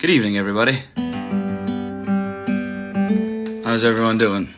Good evening, everybody. How's everyone doing?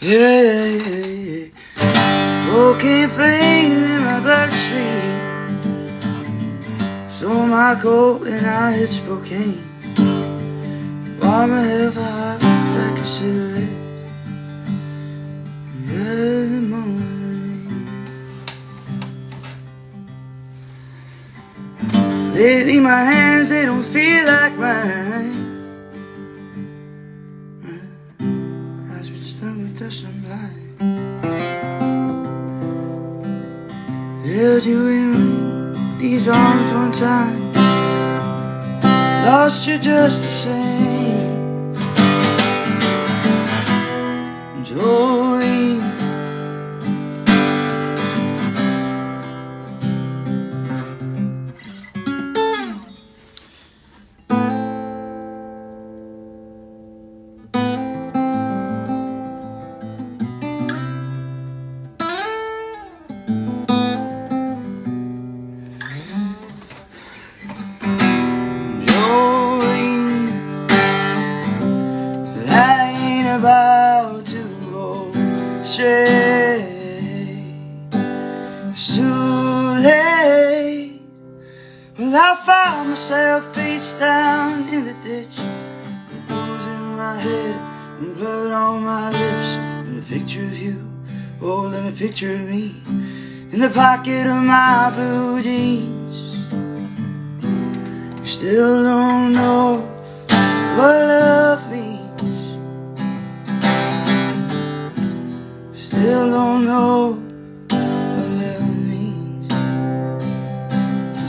Yeah, broken flame in my bloodstream. So my coat and I hit Spokane. While my hair for hot like a cigarette in the early morning. Lately my hands, they don't feel like mine. I've been stung with dust, I'm blind. Held you in these arms one time, lost you just the same. Jolene, about to go astray. It's too late. Well, I found myself face down in the ditch, blues in my head and blood on my lips, and a picture of you holding a picture of me in the pocket of my blue jeans. You still don't know what love means. Still don't know what love means.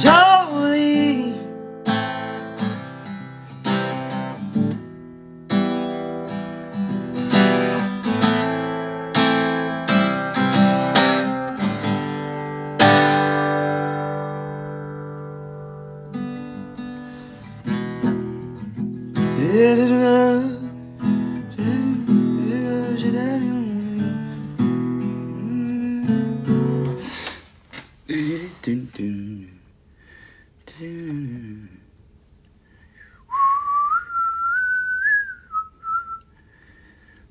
Jolene, yeah, little girl, your daddy on me.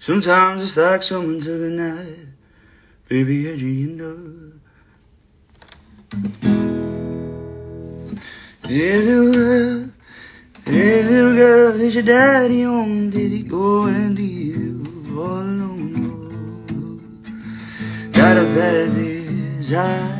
Sometimes it's like someone took a knife, baby, edge you know. Hey little girl, is your daddy home? Did he go and leave you all alone? Got a bad desire.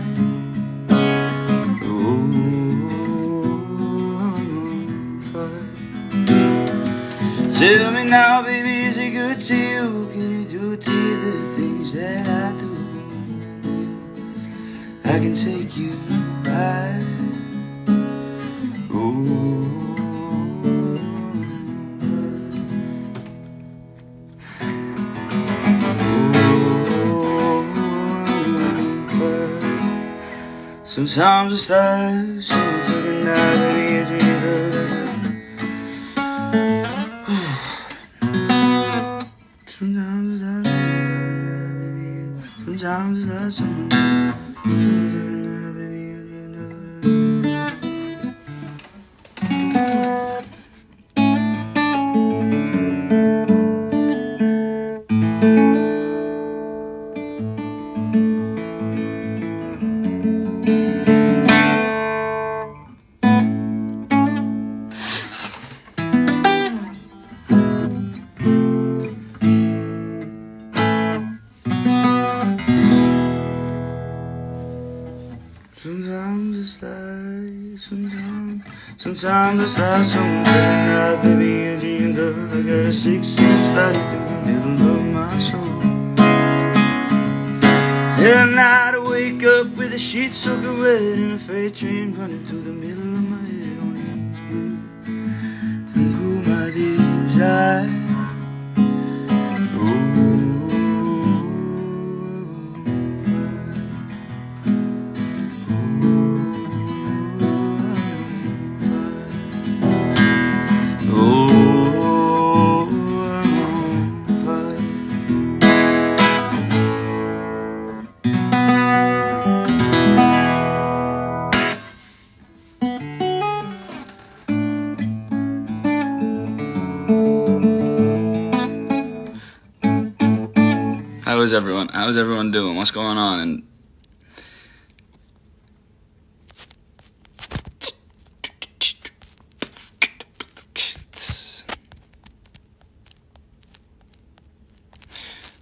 Tell me now, baby, is it good to you? Can it do to you the things that I do? I can take you right. Sometimes it's like someone took a knife and he hit you. Sometimes it's like someone took a knife, baby, you know. Sometimes it's like, sometimes it's like someone telling that baby you're dreamed of. I got a 6-inch value through the middle of my soul. Every night I wake up with the sheets soaking wet and a freight train running through the middle of my head. Only you can cool my desire. How's everyone doing? What's going on? And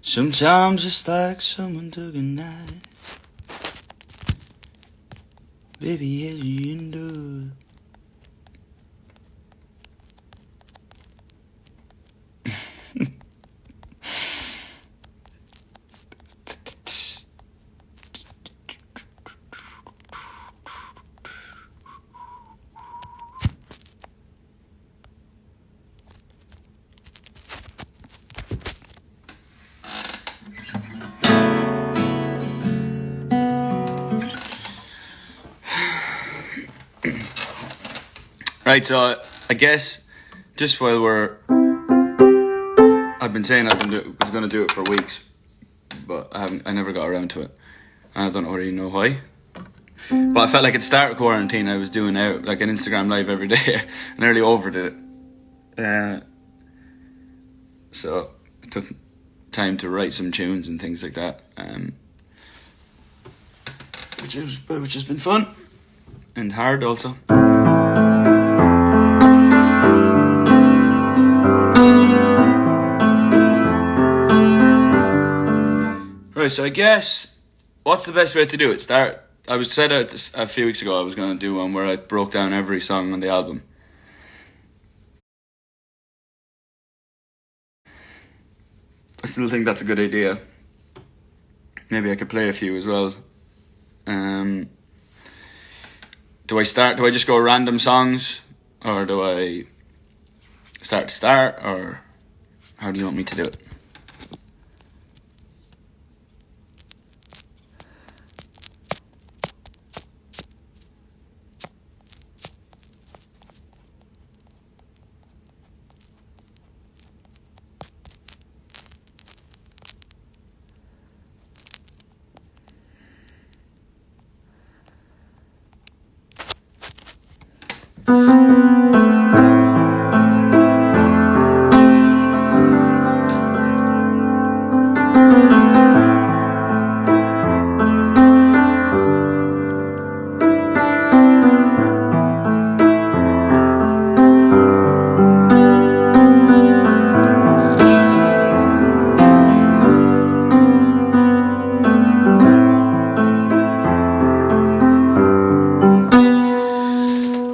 sometimes it's like someone took a knife, baby, as you endure. Right, so I guess just while I've been saying I was going to do it for weeks, but I never got around to it. I don't really know why. But I felt like at the start of quarantine I was doing out like an Instagram live every day. I nearly overdid it. So I took time to write some tunes and things like that, which has been fun and hard also. Right, so I guess what's the best way to do it? I was said a few weeks ago I was going to do one where I broke down every song on the album. I still think that's a good idea. Maybe I could play a few as well. Do I just go random songs, or do I start, or how do you want me to do it?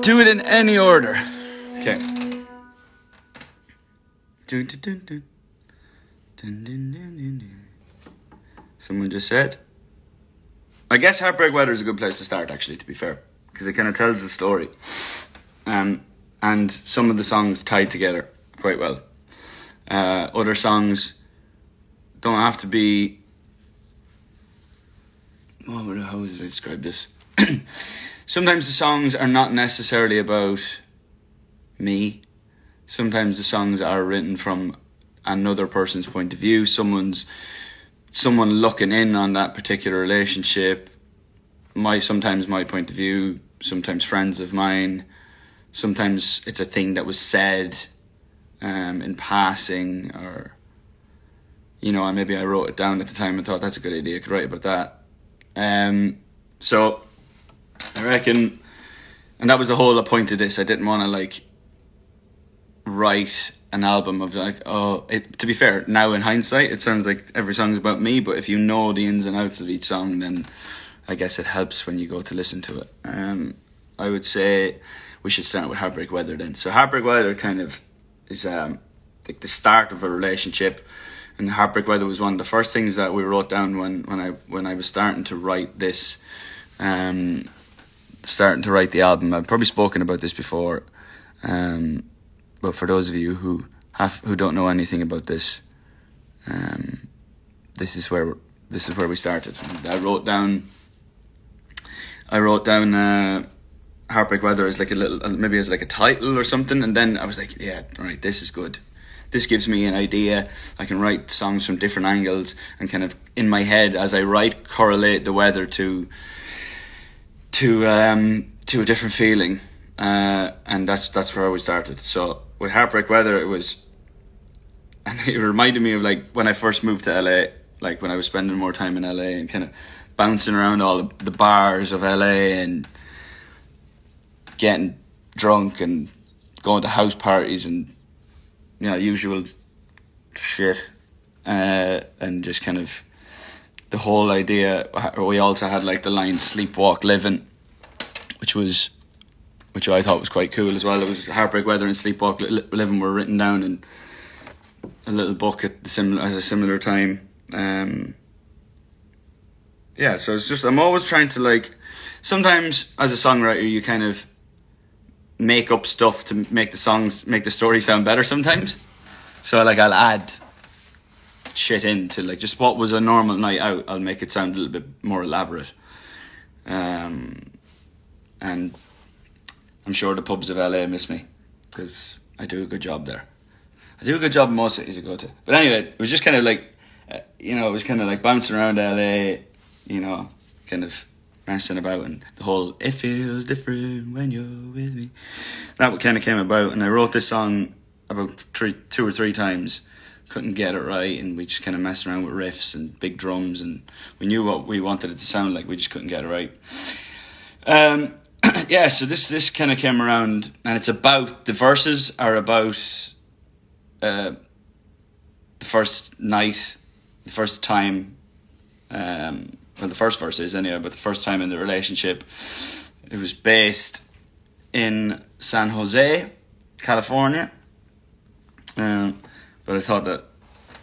Do it in any order. Okay. Someone just said. I guess Heartbreak Weather is a good place to start, actually, to be fair, because it kind of tells the story. And some of the songs tied together quite well. Other songs don't have to be... how would I describe this? Sometimes the songs are not necessarily about me. Sometimes the songs are written from another person's point of view. Someone looking in on that particular relationship. Sometimes my point of view. Sometimes friends of mine. Sometimes it's a thing that was said in passing, or maybe I wrote it down at the time and thought that's a good idea. I could write about that. So I reckon, and that was the whole point of this. I didn't want to write an album of to be fair, now in hindsight it sounds like every song is about me, but if you know the ins and outs of each song, then I guess it helps when you go to listen to it. I would say we should start with Heartbreak Weather then. So Heartbreak Weather kind of is like the start of a relationship, and Heartbreak Weather was one of the first things that we wrote down when I was starting to write this, starting to write the album. I've probably spoken about this before, but for those of you who don't know anything about this, this is where we started. I wrote down Heartbreak Weather as like a little, maybe as like a title or something, and then I was like, yeah, right, this is good. This gives me an idea. I can write songs from different angles and kind of in my head as I write correlate the weather to a different feeling, and that's where we started. So with Heartbreak Weather, and it reminded me of like when I first moved to LA, like when I was spending more time in LA and kind of bouncing around all the bars of LA and getting drunk and going to house parties and, you know, usual shit, and just kind of the whole idea. We also had like the line "sleepwalk living," which I thought was quite cool as well. It was Heartbreak Weather and Sleepwalk Living were written down in a little book at a similar time. Yeah, so it's just, I'm always trying to, like, sometimes as a songwriter you kind of make up stuff to make the story sound better sometimes. So like I'll add shit into like just what was a normal night out, I'll make it sound a little bit more elaborate. And I'm sure the pubs of LA miss me because I do a good job there. I do a good job in most cities I go to. But anyway, it was just kind of like, it was kind of like bouncing around LA, kind of messing about, and the whole "it feels different when you're with me," that kind of came about. And I wrote this song about 2 or 3 times, couldn't get it right, and we just kind of messed around with riffs and big drums, and we knew what we wanted it to sound like, we just couldn't get it right. Yeah, so this kind of came around, and it's about, the verses are about the first night, the first time, well, the first verse is anyway, but the first time in the relationship. It was based in San Jose, California, but I thought that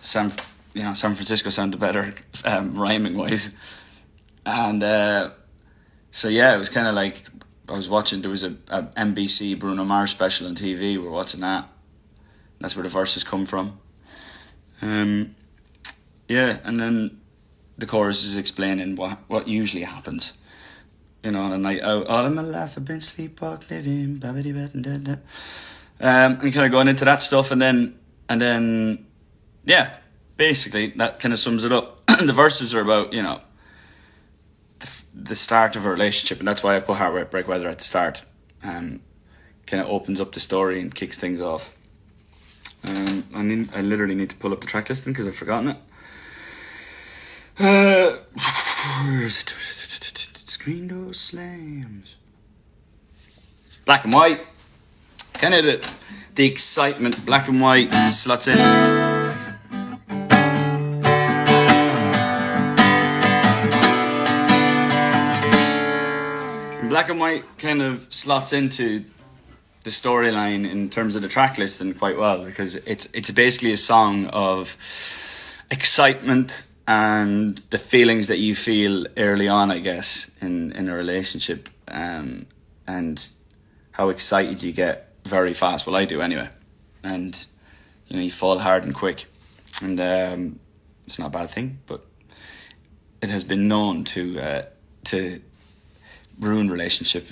San Francisco sounded better rhyming wise, and so yeah, it was kind of like I was watching. There was a NBC Bruno Mars special on TV. We're watching that. That's where the verses come from. Yeah, and then the chorus is explaining what usually happens, on a night out. All of my life I've been sleepwalk living, and kind of going into that stuff, and then yeah, basically that kind of sums it up. The verses are about the start of a relationship, and that's why I put Heartbreak Weather at the start. Kind of opens up the story and kicks things off. I literally need to pull up the track listing because I've forgotten it. Where is it? Screen door slams. Black and white. Kind of the excitement. Black and white slots in. Black and white kind of slots into the storyline in terms of the track listing quite well, because it's basically a song of excitement and the feelings that you feel early on, I guess, in a relationship, and how excited you get very fast. Well, I do anyway, and you fall hard and quick, and it's not a bad thing, but it has been known to ruin relationships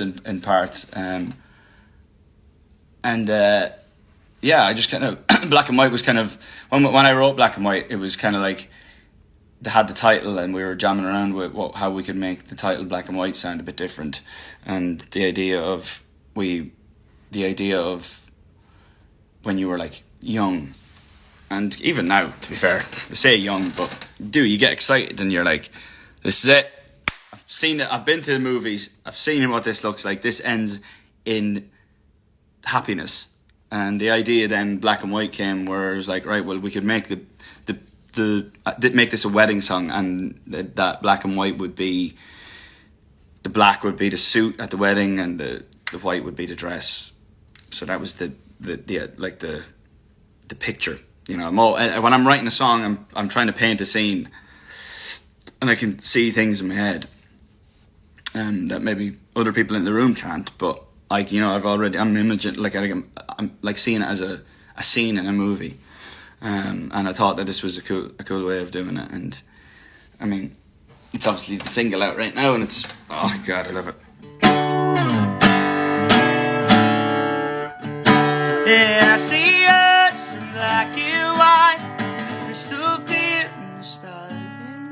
in parts, yeah, I just kind of Black and White was kind of, when I wrote Black and White, it was kind of like they had the title and we were jamming around with how we could make the title Black and White sound a bit different, and the idea of when you were like young, and even now, to be fair, I say young, but you get excited and you're like, this is it, I've seen it, I've been to the movies, I've seen what this looks like, this ends in happiness. And the idea then Black and White came, where it was like, right, well, we could make the make this a wedding song, and that black and white would be, the black would be the suit at the wedding, and the white would be the dress. So that was the picture. You know, when I'm writing a song, I'm trying to paint a scene, and I can see things in my head, that maybe other people in the room can't. But I'm imaging, like I'm like seeing it as a scene in a movie, and I thought that this was a cool way of doing it. And I mean, it's obviously the single out right now, and it's, oh god, I love it. Yeah, I see us in black and white, crystal clear in the starlit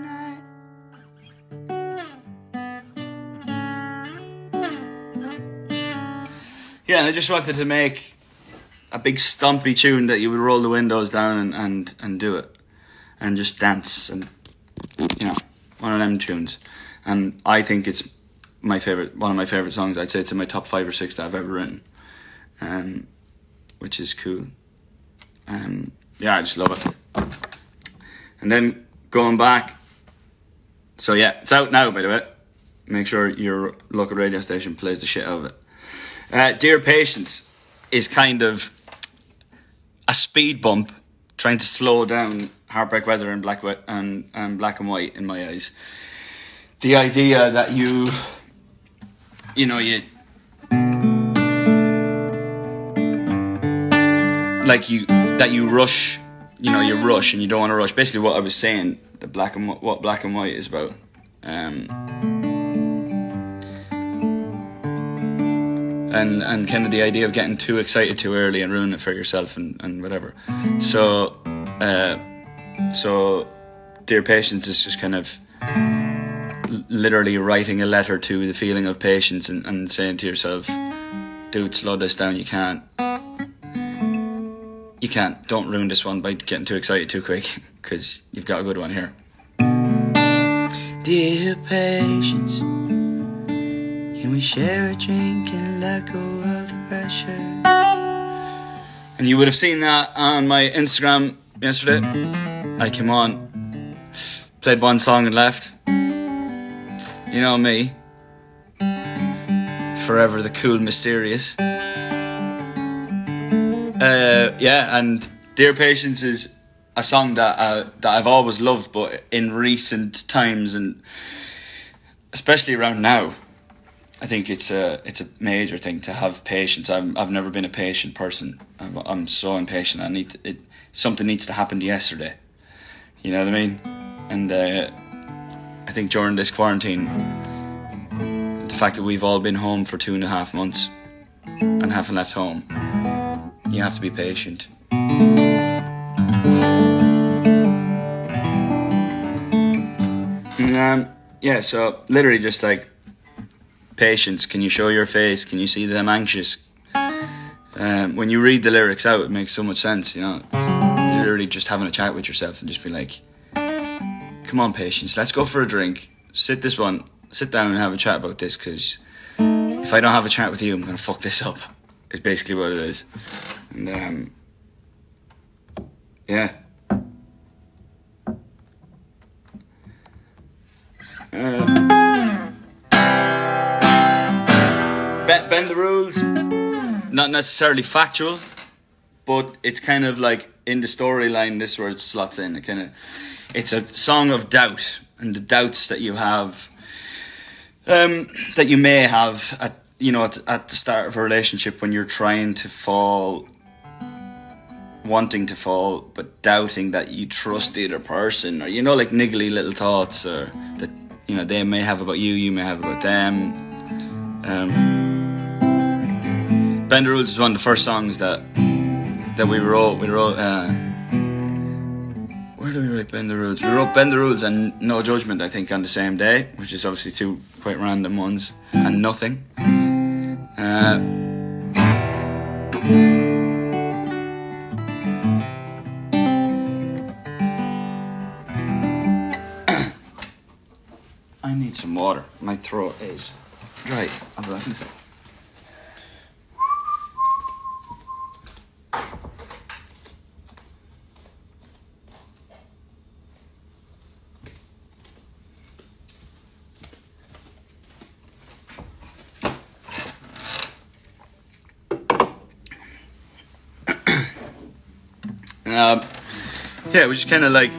night. Yeah, and I just wanted to make a big stompy tune that you would roll the windows down and do it, and just dance, and you know, one of them tunes. And I think it's one of my favorite songs. I'd say it's in my top 5 or 6 that I've ever written, which is cool. Yeah, I just love it. And then going back, so yeah, it's out now, by the way. Make sure your local radio station plays the shit out of it. Dear Patience is kind of a speed bump, trying to slow down Heartbreak Weather and Black and White in my eyes. The idea that you rush, you rush and you don't want to rush. Basically, what I was saying, what Black and White is about. And kind of the idea of getting too excited too early and ruining it for yourself and whatever. So Dear Patience is just kind of literally writing a letter to the feeling of patience and saying to yourself, dude, slow this down, you can't, don't ruin this one by getting too excited too quick, because you've got a good one here. Dear Patience, can we share a drink and let go of the pressure? And you would have seen that on my Instagram yesterday. I came on, played one song and left. You know me, forever the cool, mysterious. Yeah, and Dear Patience is a song that I've always loved, but in recent times, and especially around now, I think it's a major thing to have patience. I've never been a patient person. I'm so impatient. Something needs to happen yesterday. You know what I mean? And I think during this quarantine, the fact that we've all been home for 2.5 months and haven't left home, you have to be patient. And, yeah, so literally just like, patience, can you show your face? Can you see that I'm anxious? When you read the lyrics out, it makes so much sense, you know. You're literally just having a chat with yourself and just be like, come on, Patience, let's go for a drink. Sit down and have a chat about this, because if I don't have a chat with you, I'm going to fuck this up. It's basically what it is. And, yeah. Bend the rules, not necessarily factual, but it's kind of like in the storyline, this where it slots in. It's a song of doubt, and the doubts that you have, that you may have at the start of a relationship, when you're trying to fall, wanting to fall, but doubting that you trust the other person, or like niggly little thoughts, or that they may have about you, you may have about them. Bend the Rules is one of the first songs that we wrote. Where do we write Bend the Rules? We wrote Bend the Rules and No Judgment, I think, on the same day, which is obviously two quite random ones, and Nothing. I need some water. My throat is dry. I'll be back in a second. Yeah, it was just kind of like,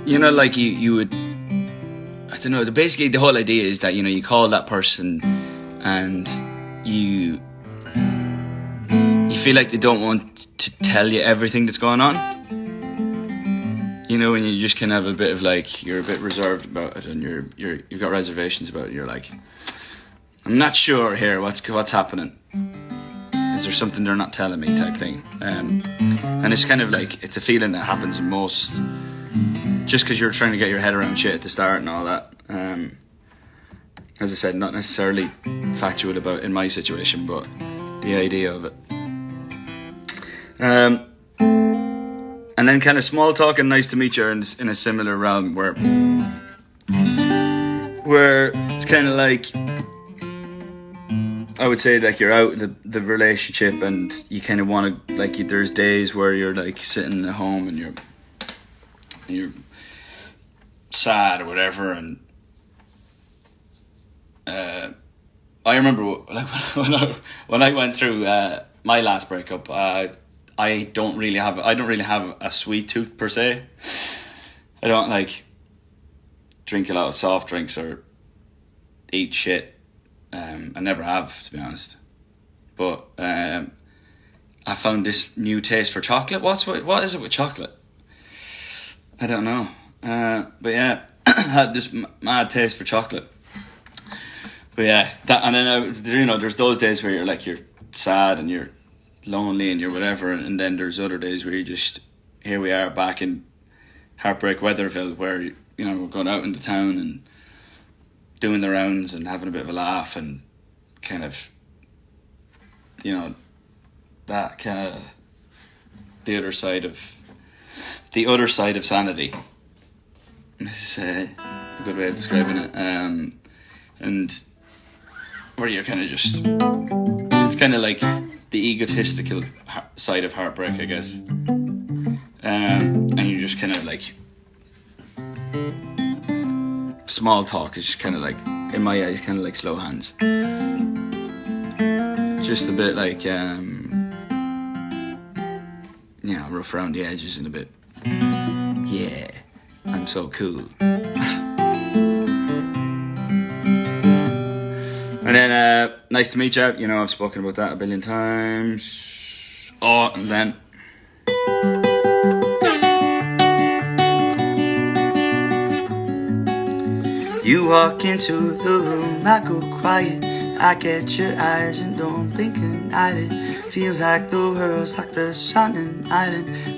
you know, like you would, I don't know, basically the whole idea is that, you know, you call that person and you feel like they don't want to tell you everything that's going on. You know, and you just kind of have a bit of like, you're a bit reserved about it, and you've got reservations about it. You're like, I'm not sure here what's happening. Is there something they're not telling me, type thing? And it's kind of like, it's a feeling that happens in most, just because you're trying to get your head around shit at the start and all that. As I said, not necessarily factual about in my situation, but the idea of it. And then kind of small talk and nice to meet you are in a similar realm where it's kind of like, I would say, like, you're out the relationship and you kind of want to, like, there's days where you're like sitting at home and you're sad or whatever, and I remember like when I went through my last breakup, I don't really have a sweet tooth per se. I don't like drink a lot of soft drinks or eat shit. I never have, to be honest. But I found this new taste for chocolate. What is it with chocolate? I don't know. But yeah, I had this mad taste for chocolate. But yeah, and then you know, there's those days where you're sad and you're lonely and you're whatever, and then there's other days where you just, here we are back in Heartbreak Weatherville, where, you know, we're going out into town and doing the rounds and having a bit of a laugh and kind of, you know, that kind of the other side of sanity. This is a good way of describing it. And where you're kind of just, it's kind of like the egotistical side of heartbreak, I guess. And you just kind of like, small talk is just kind of like, in my eyes, kind of like slow hands. Just a bit like, you know, rough around the edges and a bit, yeah, I'm so cool. And then, nice to meet you. You know, I've spoken about that a billion times. Oh, and then you walk into the room, I go quiet. I get your eyes and don't blink an eyelid. Feels like the world's like the sun, an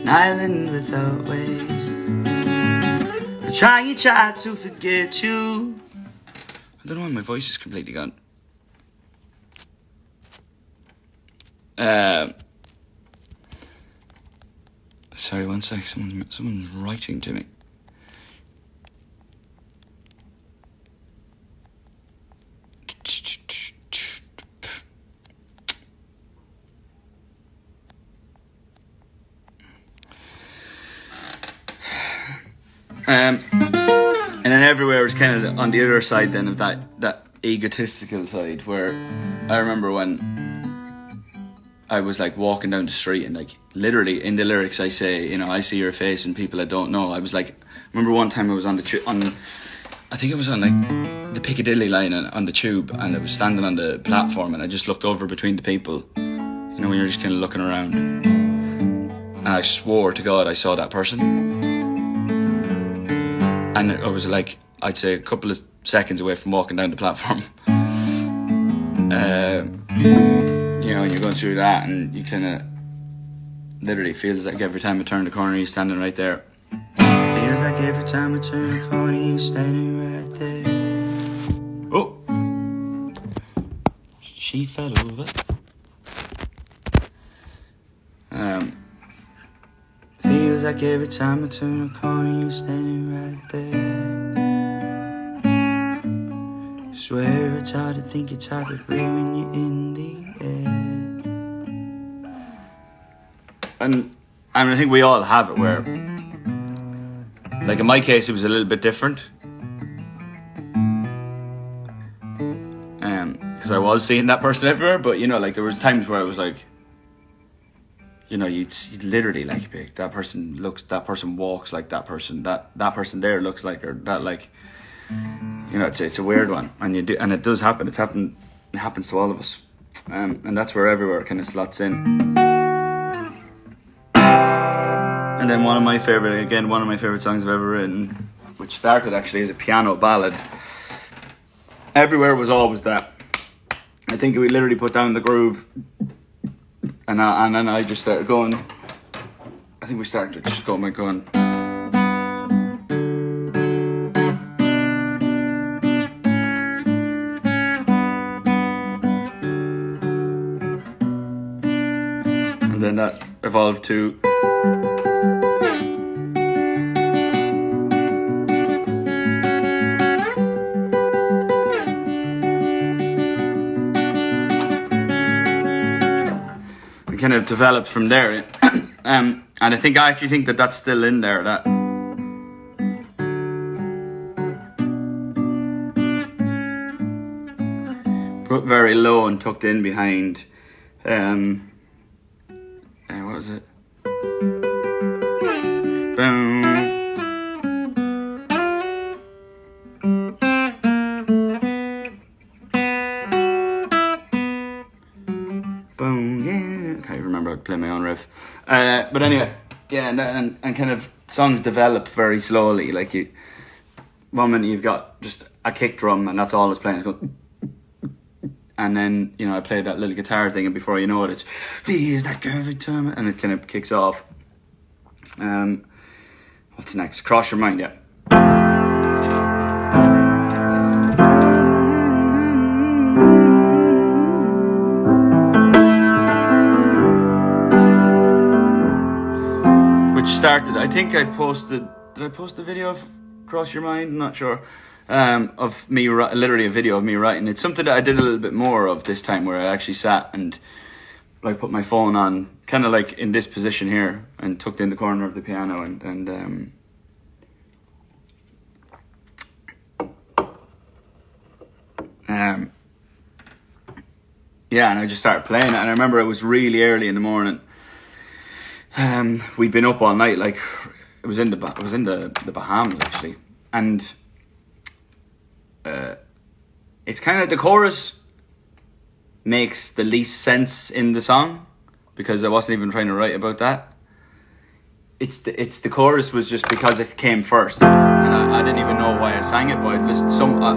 island without waves. I try to forget you. I don't know why my voice is completely gone. Sorry, one sec. Someone's writing to me. And then everywhere was kind of on the other side then of that egotistical side, where I remember when I was like walking down the street and like literally in the lyrics I say, you know, I see your face and people I don't know. I was like, I remember one time I was I think it was on like the Piccadilly line on the tube, and I was standing on the platform and I just looked over between the people, you know, when you're just kind of looking around, and I swore to God I saw that person. And I was like, I'd say a couple of seconds away from walking down the platform. You know, you're going through that and you kind of literally feels like every time I turn the corner you're standing right there. Feels like every time I turn the corner you're standing right there. Oh, she fell over. Feels like every time I turn the corner you're standing right there. Swear it's hard to think, it's hard to breathe when you're in the air. And I think we all have it where, like in my case, it was a little bit different. Because I was seeing that person everywhere. But you know, like there was times where I was like, you know, you'd literally like be like, that person walks like that person, that person there looks like her, that like, you know, it's a weird one, and it does happen. It happens to all of us, and that's where Everywhere kind of slots in. And then one of my favorite songs I've ever written, which started actually as a piano ballad. Everywhere was always that. I think we literally put down the groove, and then I just started going. I think we started just going. And then that evolved to. Kind of developed from there, and I actually think that that's still in there. That put very low and tucked in behind. What was it? Boom. Boom. Yeah. I remember I'd play my own riff, but anyway, yeah, and kind of songs develop very slowly. Like one minute you've got just a kick drum and that's all it's playing. It's going, and then you know I played that little guitar thing, and before you know it, it's feels like every time, and it kind of kicks off. What's next? Cross Your Mind, yeah. Started. I think I posted. Did I post a video of Cross Your Mind? I'm not sure. Of me, literally a video of me writing. It's something that I did a little bit more of this time, where I actually sat and like put my phone on, kind of like in this position here, and tucked in the corner of the piano, and yeah, and I just started playing it. And I remember it was really early in the morning. We'd been up all night, like it was in the Bahamas actually, and it's kind of the chorus makes the least sense in the song, because I wasn't even trying to write about that. It's the chorus was just because it came first, and I didn't even know why I sang it, but I'd listened to some. I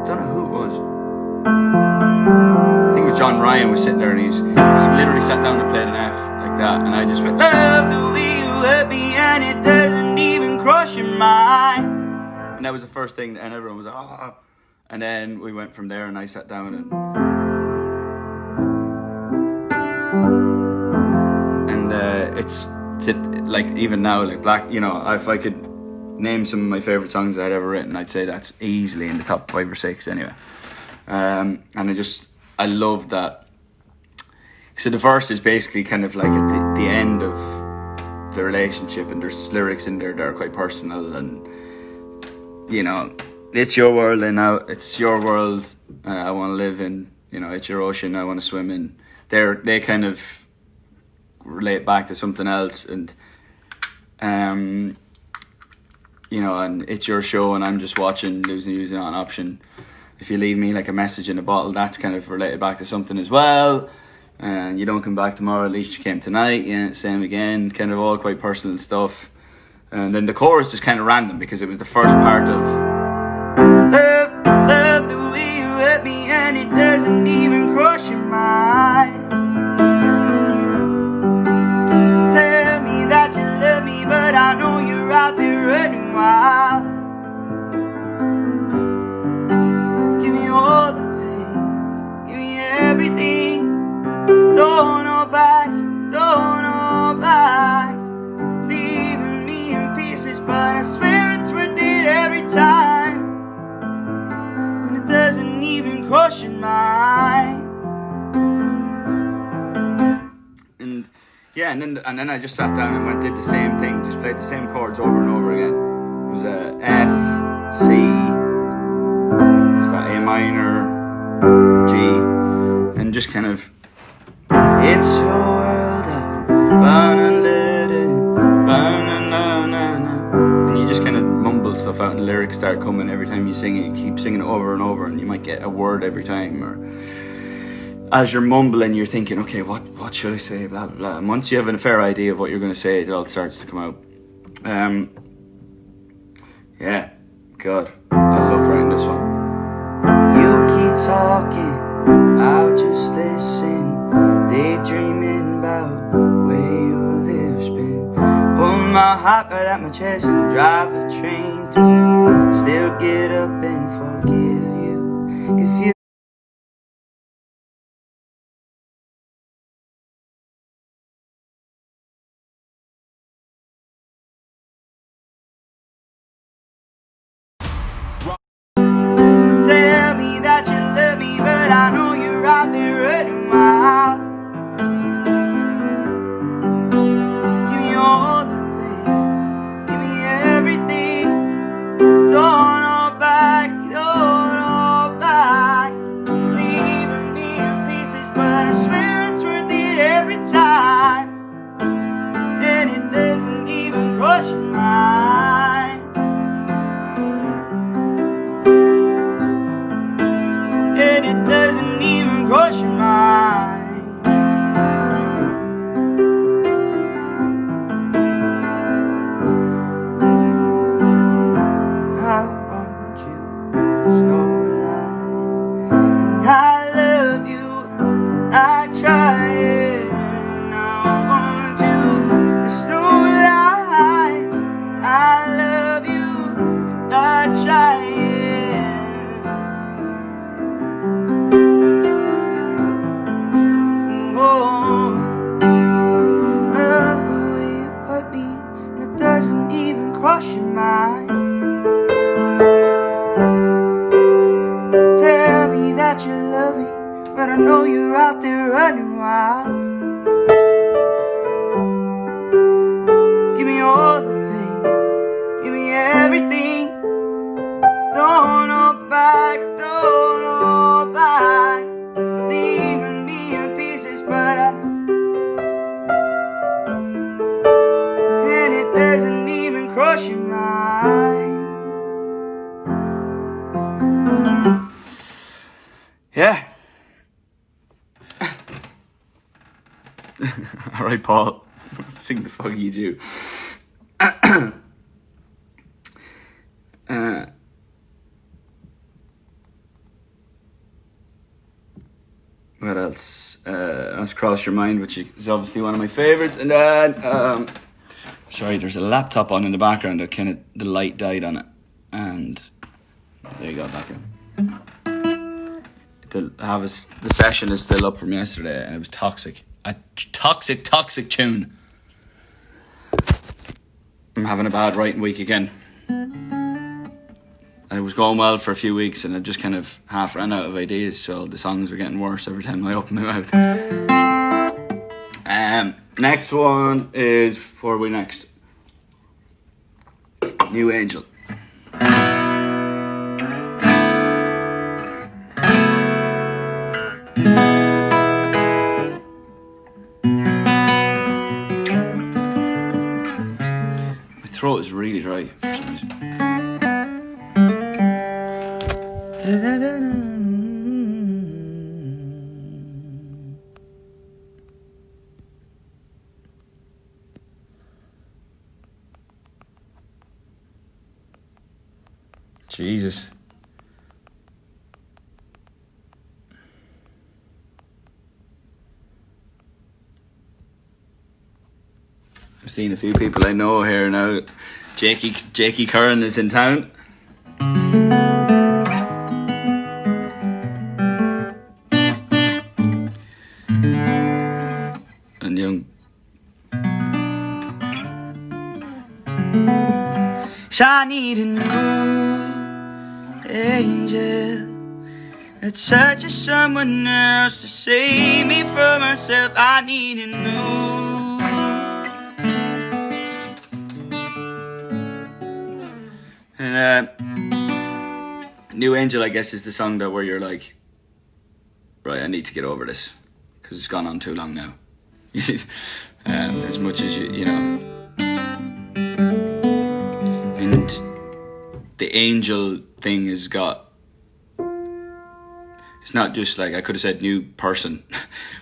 don't know who it was. I think it was John Ryan was sitting there, and he literally sat down and played an F. That, and I just went, love the way you hurt me, and it doesn't even cross your mind. And that was the first thing, and everyone was like, oh. And then we went from there, and I sat down and it's like even now, like Black, you know, if I could name some of my favorite songs I'd ever written, I'd say that's easily in the top 5 or 6 anyway. And I love that. So the verse is basically kind of like at the end of the relationship, and there's lyrics in there that are quite personal, and you know, it's your world and now it's your world I want to live in, you know, it's your ocean I want to swim in. They kind of relate back to something else, and you know, and it's your show and I'm just watching, losing you on option. If you leave me like a message in a bottle, that's kind of related back to something as well. And you don't come back tomorrow, at least you came tonight. Yeah, same again, kind of all quite personal stuff. And then the chorus is kind of random, because it was the first part of love the way you hurt me, and it doesn't even cross your mind. Tell me that you love me, but I know you're out there running wild. Give me all the pain, give me everything. Don't nobody leaving me in pieces, but I swear it's worth it every time. And it doesn't even cross your mind. And yeah, and then I just sat down and did the same thing, just played the same chords over and over again. It was a F, C, just that A minor, G. just kind of, it's your world out, and you just kind of mumble stuff out and the lyrics start coming every time you sing it. You keep singing it over and over and you might get a word every time, or as you're mumbling you're thinking, okay, what should I say, blah blah blah, and once you have a fair idea of what you're going to say, it all starts to come out. Yeah, God, I love writing this one. You keep talking, I'll just listen, daydreaming about where your lips been. Pull my heart right at my chest to drive a train through. Still get up and forgive you if you tell me that you love me, but I know you're out there running wild. Give me all the pain, give me everything. Don't hold back, leaving me in pieces, but I swear it's worth it every time. And it doesn't even cross your mind. And it doesn't even cross your mind. I want you, there's no lie. And I love you, I try it. And I want you, there's no lie. I love you, I try it. Oh, love the way you hurt me, and it doesn't even cross your mind. Tell me that you love me, but I know you're out there running wild. Give me all the pain, give me everything. Don't hold back, leaving me in pieces, but and it doesn't even cross your mind. Yeah. Alright, Paul. Sing the fuck you do. What else? Has crossed your mind, which is obviously one of my favourites. And then, sorry, there's a laptop on in the background that kind of, the light died on it. And there you go, back in. The session is still up from yesterday, and it was toxic. A toxic tune. I'm having a bad writing week again. It was going well for a few weeks, and I just kind of half ran out of ideas, so the songs were getting worse every time I opened my mouth. Next one is, before we next, New Angel. My throat is really dry for some reason. Jesus. I've seen a few people I know here now. Jakey Curran is in town. And young. I need a new angel that searches someone else to save me from myself. I need a new. And New Angel, I guess, is the song that where you're like, right, I need to get over this because it's gone on too long now. As much as you know. And the angel thing has got, it's not just like, I could have said new person,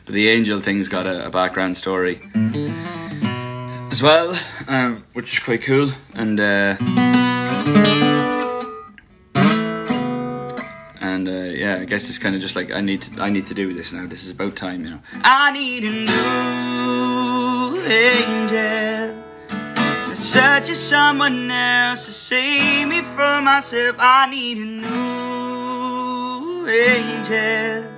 but the angel thing's got a background story as well, which is quite cool. And yeah, I guess it's kind of just like, I need to do this now. This is about time, you know. I need a new angel, such as someone else to save me from myself. I need a new angel.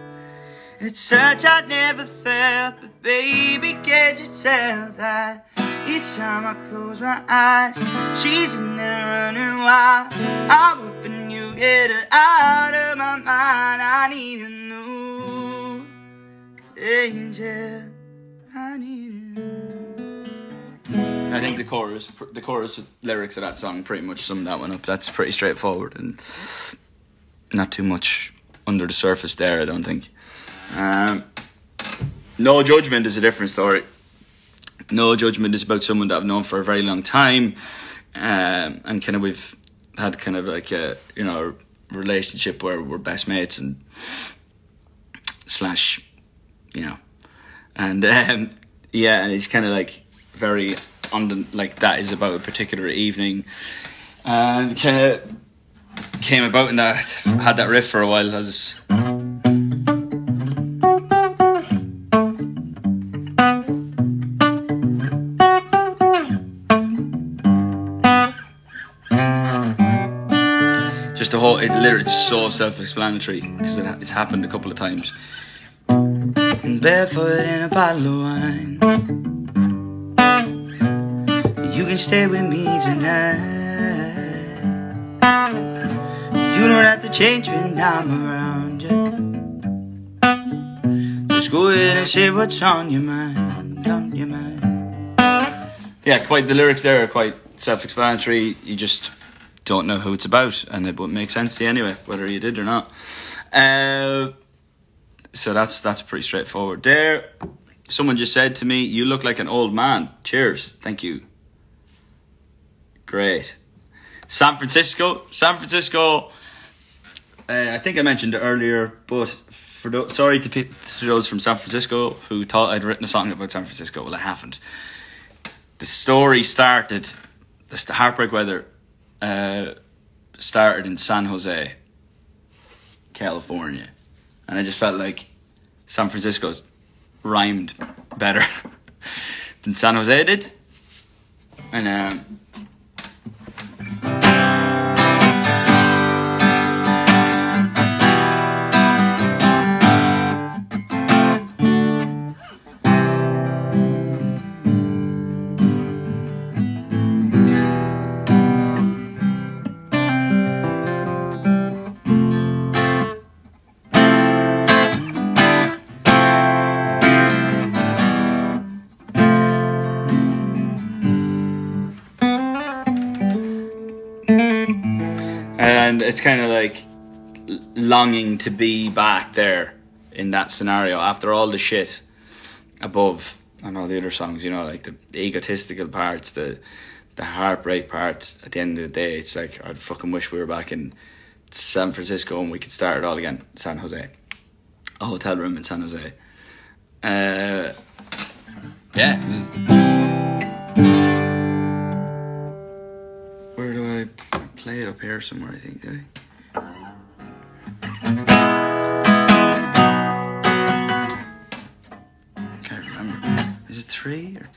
It's such I'd never felt, but baby, can't you tell that each time I close my eyes, she's in there running wild. I'm hoping you get her out of my mind. I need a new angel. I need a new. I think the chorus lyrics of that song pretty much sum that one up. That's pretty straightforward and not too much under the surface there, I don't think. No Judgment is a different story. No Judgment is about someone that I've known for a very long time, and kind of we've had kind of like a, you know, relationship where we're best mates and slash, you know, and yeah, and it's kind of like very on the, like, that is about a particular evening, and kind of came about in that, had that riff for a while as just the whole, it literally is so self-explanatory because it's happened a couple of times. Barefoot in a bottle of wine, you can stay with me tonight. You don't have to change when I'm around you. Just go ahead and say what's on your mind, on your mind. Yeah, quite, the lyrics there are quite self-explanatory. You just don't know who it's about, and it would make sense to you anyway, whether you did or not. So that's pretty straightforward. There, someone just said to me, "You look like an old man." Cheers, thank you. Great. San Francisco. I think I mentioned it earlier, but sorry to those from San Francisco who thought I'd written a song about San Francisco. Well, I haven't. The story started, the Heartbreak Weather started in San Jose, California, and I just felt like San Francisco's rhymed better than San Jose did, and it's kind of like longing to be back there in that scenario after all the shit above and all the other songs, you know, like the egotistical parts, the heartbreak parts. At the end of the day, it's like, I'd fucking wish we were back in San Francisco and we could start it all again. San Jose, a hotel room in San Jose. Yeah. Where do I play it? Up here somewhere, I think, do I? Can't remember. Is it 3 or?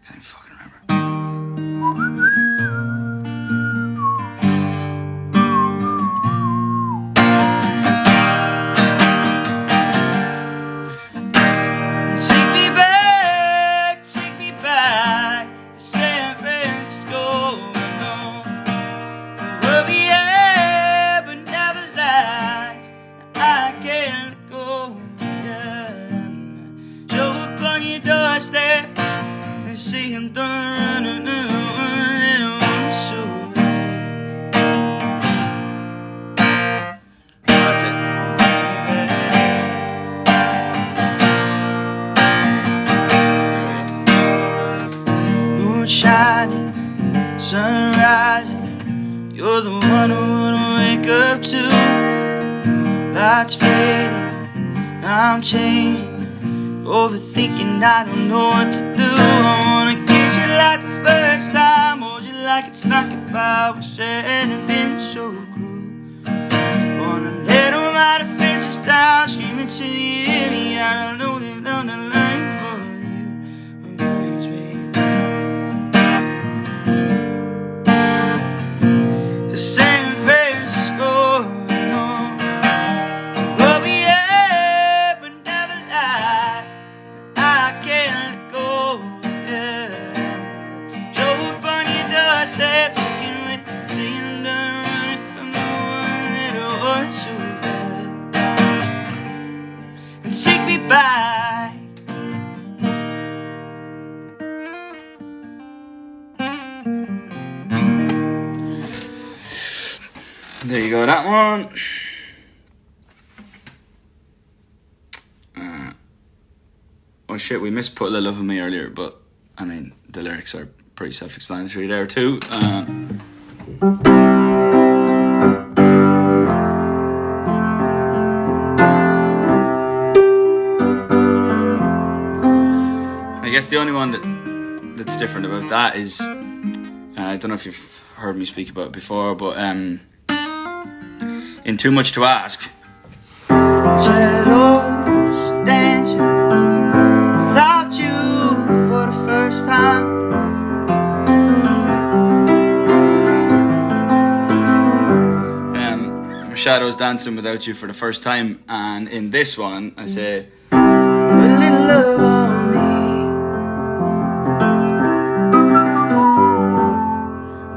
Can't fucking remember. Take me back to San Francisco, no. We'll be here, but never last. I can't let go, yeah. Show up on your doorstep and see him running away. sunrise. You're the one I wanna wake up to. Lights fading, I'm changing, overthinking, I don't know what to do. I wanna kiss you like the first time, hold you like it's not goodbye. Wish it hadn't been so cruel. Wanna let all my defenses down, screaming to the enemy. I know that on the line for you, my body's ready. The same face going on, what we had but never last. I can't let go. Yeah. Drove up on your doorstep, singing with, singing done running from the one that was so good. And take me back. There you go, that one. Oh shit, we missed Put a Little Love in Me earlier, but I mean, the lyrics are pretty self-explanatory there too. I guess the only one that's different about that is, I don't know if you've heard me speak about it before, but in Too Much to Ask, shadows dancing without you for the first time. Shadows dancing without you for the first time, and in this one I say, put a little love on me.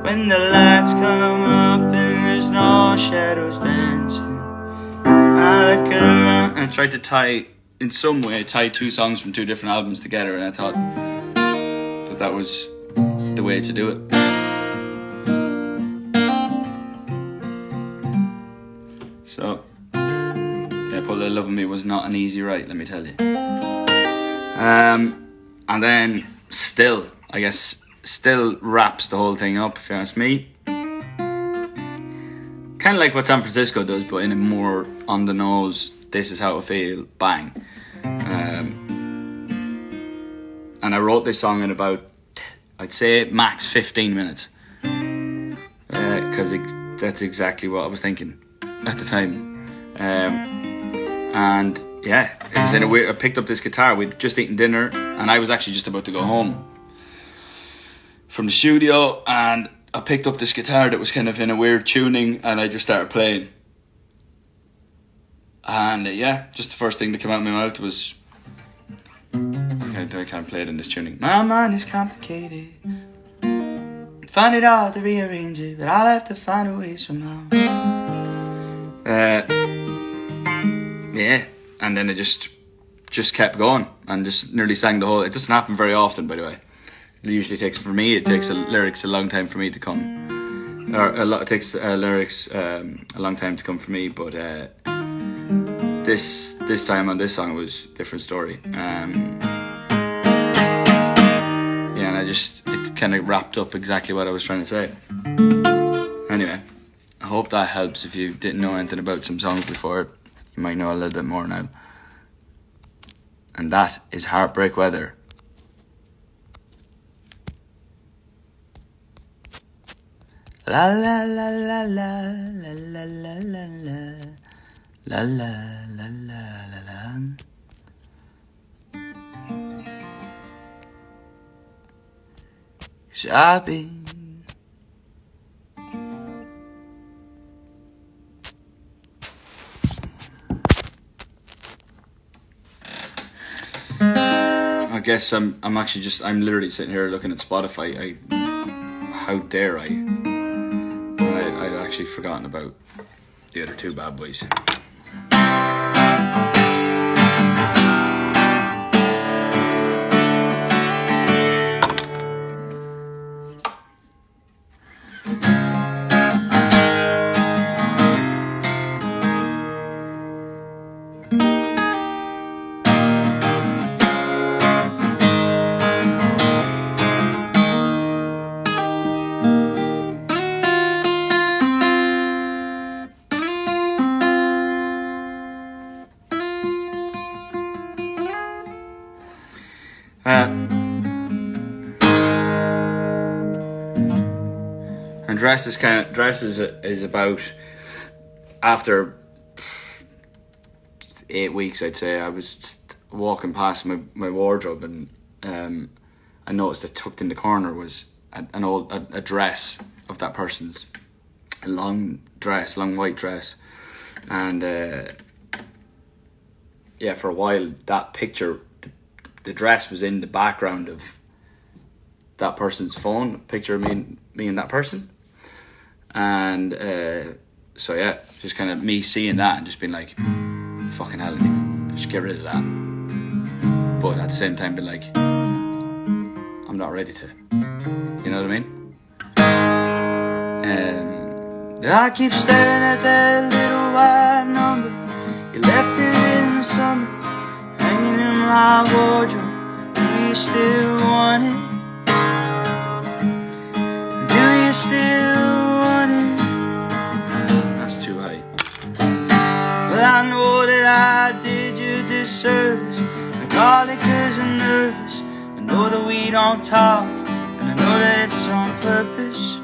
When the lights come up and there's no shadows dancing, I look around. I tried to tie two songs from two different albums together, and I thought that was the way to do it. So, yeah, Put a Little Love in Me was not an easy write, let me tell you. And then Still, I guess, Still wraps the whole thing up, if you ask me. Kind of like what San Francisco does, but in a more on the nose, this is how I feel, bang. And I wrote this song in about, I'd say, max 15 minutes. Because that's exactly what I was thinking at the time. And yeah, it was in a weird, I picked up this guitar, we'd just eaten dinner, and I was actually just about to go home from the studio, and I picked up this guitar that was kind of in a weird tuning, and I just started playing. And yeah, just the first thing that came out of my mouth was, I can't play it in this tuning. My mind is complicated, find it hard to rearrange it, but I'll have to find a way somehow. Yeah, and then it just kept going, and just nearly sang the whole. It doesn't happen very often, by the way. It usually takes, for me, it takes lyrics a long time for me to come, or it takes lyrics a long time to come for me. But this time on this song, it was a different story. Yeah, and it kind of wrapped up exactly what I was trying to say. Anyway, I hope that helps. If you didn't know anything about some songs before, you might know a little bit more now. And that is Heartbreak Weather. La la la la la la la la la la la la la la la. Shopping. I guess I'm literally sitting here looking at Spotify. How dare I? I'd actually forgotten about the other two bad boys. And Dress is about, after 8 weeks, I'd say, I was walking past my wardrobe, and I noticed that tucked in the corner was a dress of that person's, a long white dress, and yeah, for a while that picture, the dress was in the background of that person's phone, a picture of me and that person, and so yeah, just kind of me seeing that and just being like, fucking hell, just get rid of that, but at the same time being like, I'm not ready to, you know what I mean? I keep staring at that little white number. You left it in the summer, hanging in my wardrobe. Do you still want it? Do you still want it? That's too high. Well, I know that I did you a disservice. I call it 'cause I'm nervous. I know that we don't talk, and I know that it's on purpose.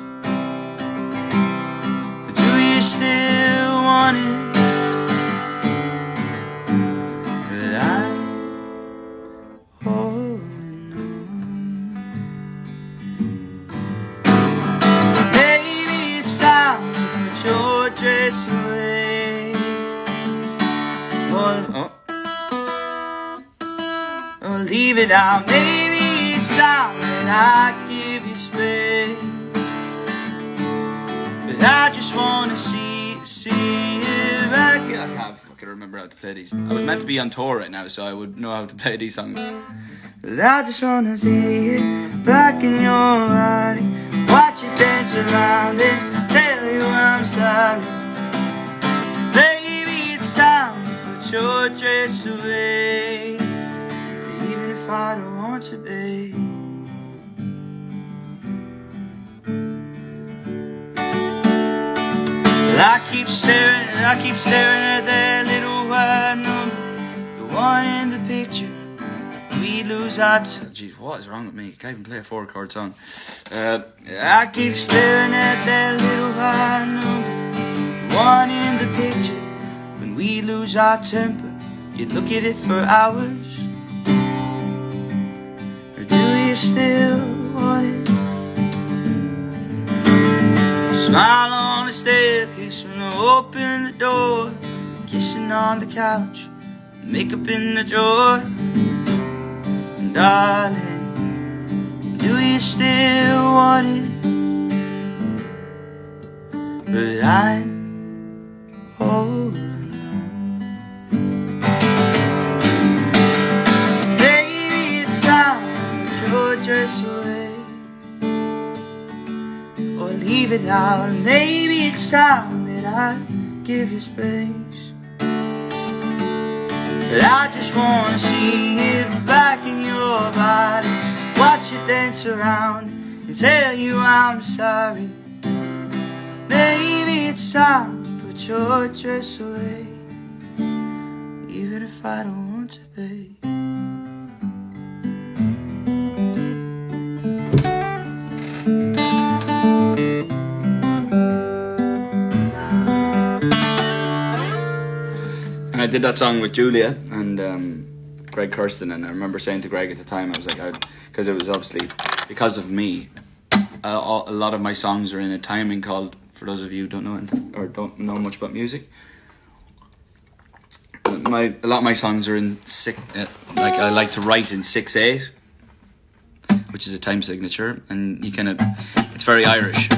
But do you still want it? But I'm holding on. Maybe it's time to put your dress away. Or leave it out. Maybe it's time that I give you space. But I just wanna see it back. I can't fucking remember how to play these. I was meant to be on tour right now, so I would know how to play these songs. But I just wanna see it back in your body. Watch it dance around it. Tell you I'm sorry. Maybe it's time to put your dress away. Even if I don't want to be. Well, I keep staring at that little white number, the one in the picture. We lose our Jeez, what is wrong with me? Can't even play a 4-chord song. I keep staring at that little white number, the one in the picture. When we lose our temper, you look at it for hours. Or do you still want it? Smile on the staircase when I open the door, kissing on the couch, makeup in the drawer. And darling, do you still want it? But I'm holding on. Maybe it's time to put your dress away. Or leave it out. Maybe it's time that I give you space. But I just wanna see it back in your body. Watch it dance around and tell you I'm sorry. Maybe it's time to put your dress away. Even if I don't want to be. I did that song with Julia and Greg Kirsten, and I remember saying to Greg at the time, I was like, because it was obviously because of me, a lot of my songs are in a timing called, for those of you who don't know anything or don't know much about music, a lot of my songs are in like I like to write in 6/8, which is a time signature, and you kind of, it's very Irish.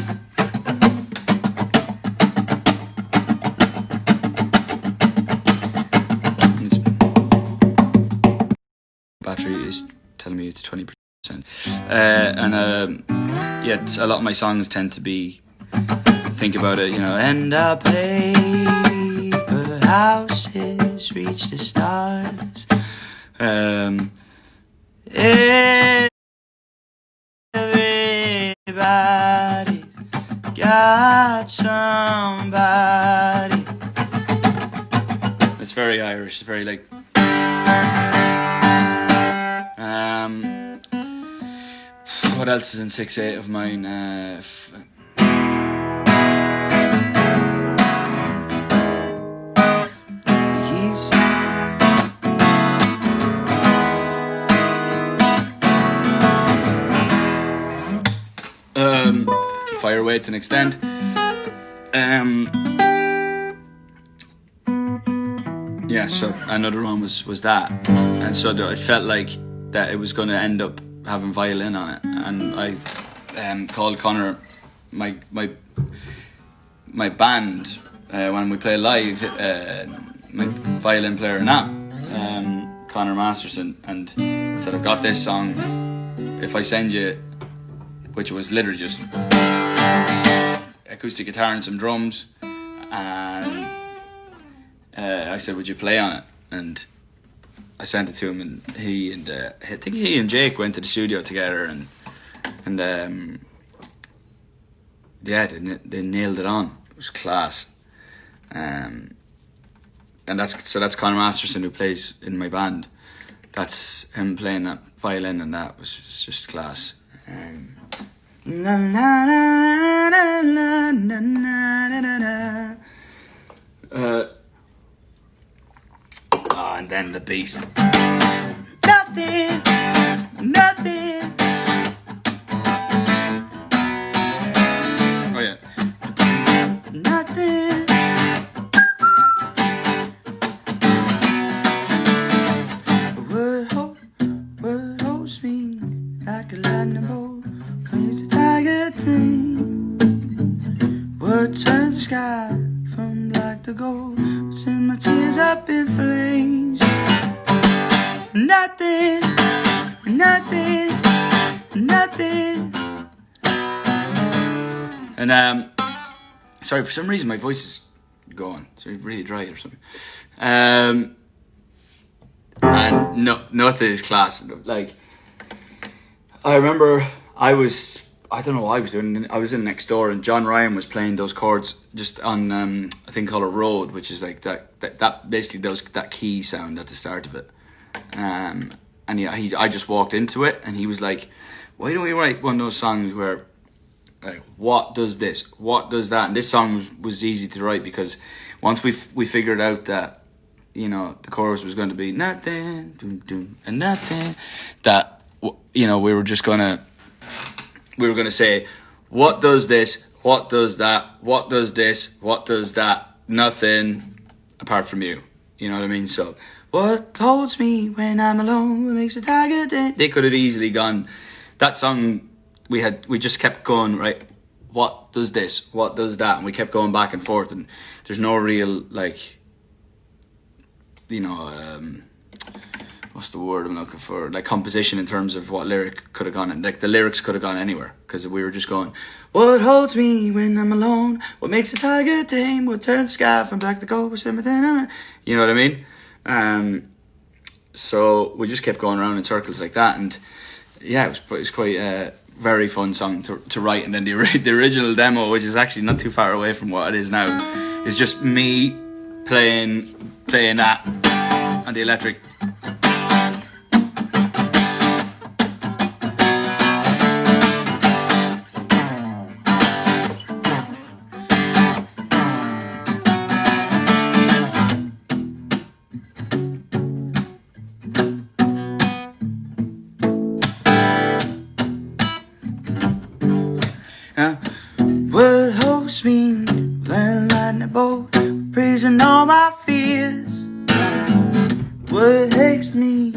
Battery is telling me it's 20%, and yeah, a lot of my songs tend to be, think about it, you know, and our paper houses reach the stars. Everybody's got somebody. It's very Irish. It's very like. what else is in 6/8 of mine? Fire Away to an Extent. Yeah, so another one was that, and so it felt like that it was going to end up having violin on it, and I called Connor, my band, when we play live, my violin player now, Connor Masterson, and said, I've got this song, if I send you, which was literally just acoustic guitar and some drums, and I said, would you play on it? And I sent it to him, and I think he and Jake went to the studio together, and yeah, they nailed it on. It was class. And that's Conor Masterson, who plays in my band. That's him playing that violin, and that was just class. And then the beast. Nothing. Oh yeah. Nothing. Word holds me like a lightning bolt. Plays the tiger thing. Word turns the sky from black to gold. Send my tears up in flames. Nothing. And sorry, for some reason my voice is gone. It's really dry or something. And nothing is class. Like, I remember I don't know what I was doing. I was in next door, and John Ryan was playing those chords just on a thing called a Rode, which is like that basically does that key sound at the start of it. And yeah, I just walked into it, and he was like, "Why don't we write one of those songs where, like, what does this, what does that?" And this song was easy to write because once we figured out that, you know, the chorus was going to be nothing, doom, doom, and nothing, that, you know, we were gonna say, what does this, what does that, what does this, what does that, nothing apart from you. You know what I mean? So, what holds me when I'm alone, what makes a tiger dance? They could have easily gone, that song, we just kept going, right, what does this, what does that, and we kept going back and forth, and there's no real, like, you know, what's the word I'm looking for? Like, composition in terms of what lyric could have gone in. Like, the lyrics could have gone anywhere, because we were just going, what holds me when I'm alone? What makes a tiger tame? What turns the sky from black to gold? You know what I mean? So we just kept going around in circles like that, and yeah, it was quite a very fun song to write. And then the original demo, which is actually not too far away from what it is now, is just me playing that on the electric. What holds me when lightning bolt, praising all my fears. What helps me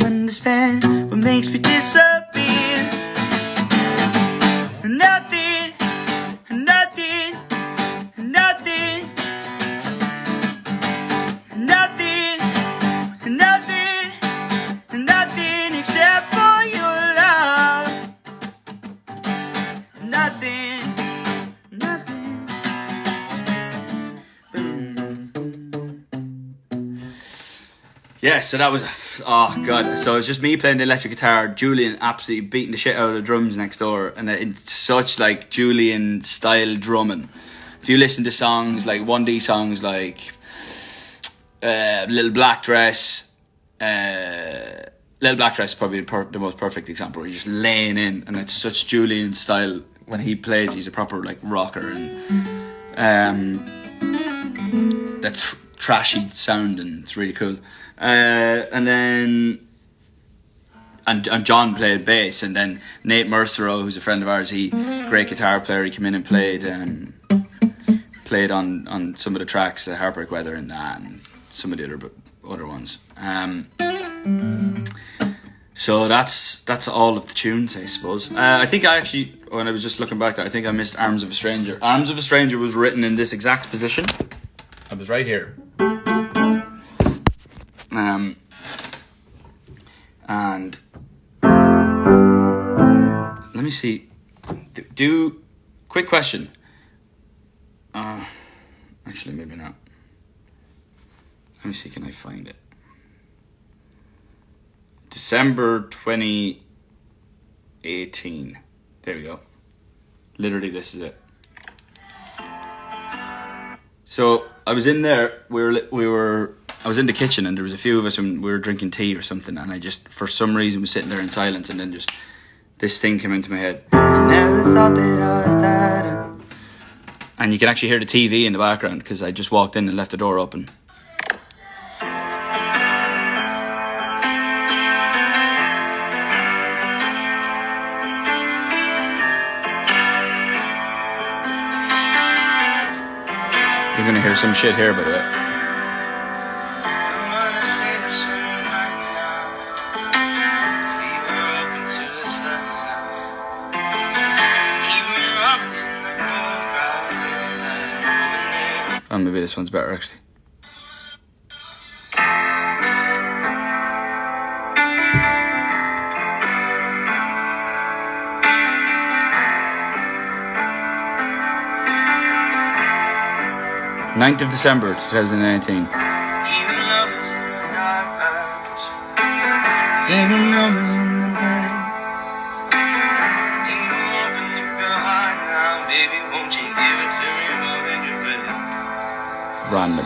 understand what makes me disappear. Nothing, nothing, nothing, nothing, nothing, nothing except for your love. Nothing. Yeah, so that was, oh god, so it was just me playing the electric guitar, Julian absolutely beating the shit out of the drums next door, and it's such like Julian style drumming. If you listen to songs like 1D songs like Little Black Dress, Little Black Dress is probably the most perfect example, where you're just laying in, and it's such Julian style. When he plays, he's a proper like rocker, and that trashy sound, and it's really cool. And then and John played bass, and then Nate Mercer, who's a friend of ours, great guitar player. He came in and played on some of the tracks, the Heartbreak Weather and that, and some of the other ones. So that's all of the tunes, I suppose. I think I actually, when I was just looking back, I think I missed Arms of a Stranger. Arms of a Stranger was written in this exact position. I was right here. And let me see. Quick question. Actually, maybe not. Let me see, can I find it? December 2018. There we go. Literally, this is it. So I was in there. I was in the kitchen, and there was a few of us, and we were drinking tea or something. And I just, for some reason, was sitting there in silence, and then just this thing came into my head. I never thought that I'd die. And you can actually hear the TV in the background because I just walked in and left the door open. You're gonna hear some shit here, by the way. Oh, maybe this one's better, actually. Ninth of December 2019. Random.